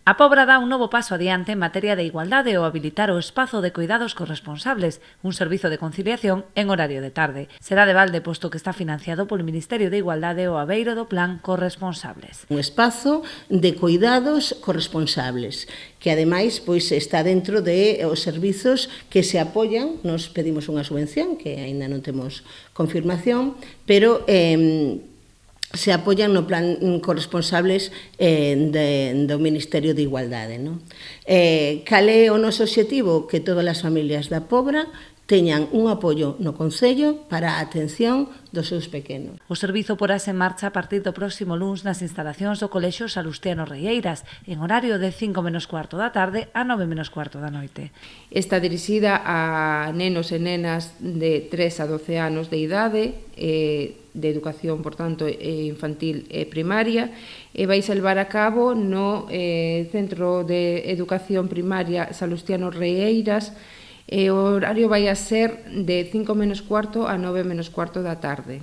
A Pobra dá un novo paso adiante en materia de igualdade ao habilitar o espazo de cuidados corresponsables, un servizo de conciliación en horario de tarde. Será de balde posto que está financiado polo Ministerio de Igualdade o abeiro do Plan Corresponsables. Un espazo de cuidados corresponsables, que ademais pois está dentro de os servizos que se apoian. Nos pedimos unha subvención, que aínda non temos confirmación, pero se apoian no plan corresponsables do Ministerio de Igualdade. Cal é o noso obxectivo? Que todas as familias da Pobra teñan un apoio no Concello para a atención dos seus pequenos. O servizo porase en marcha a partir do próximo luns nas instalacións do Colexio Salustiano Reieiras, en horario de 5 menos cuarto da tarde a 9 menos cuarto da noite. Está dirixida a nenos e nenas de 3 a 12 anos de idade, de educación, por tanto, infantil e primaria, e vai ser levar a cabo no Centro de Educación Primaria Salustiano Reieiras. O horario vai a ser de 5 menos cuarto a 9 menos cuarto da tarde.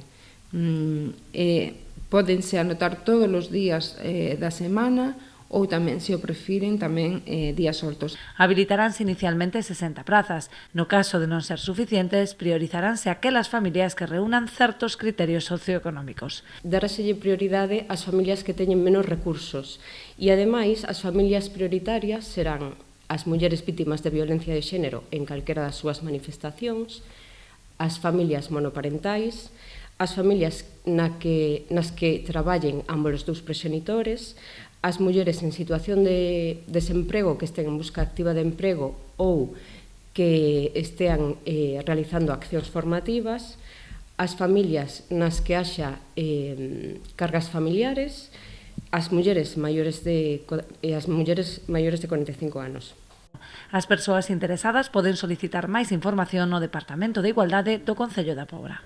Pódense anotar todos os días da semana ou tamén, se o prefiren, tamén días soltos. Habilitaránse inicialmente 60 prazas. No caso de non ser suficientes, priorizaránse aquelas familias que reúnan certos criterios socioeconómicos. Daráselle prioridade ás familias que teñen menos recursos e, ademais, as familias prioritarias serán as mulleres vítimas de violencia de xénero en calquera das súas manifestacións, as familias monoparentais, as familias nas que traballen ambos os dous proxenitores, as mulleres en situación de desemprego que estén en busca activa de emprego ou que estean realizando accións formativas, as familias nas que haxa cargas familiares, as mulleres maiores de 45 anos. As persoas interesadas poden solicitar máis información no Departamento de Igualdade do Concello da Pobra.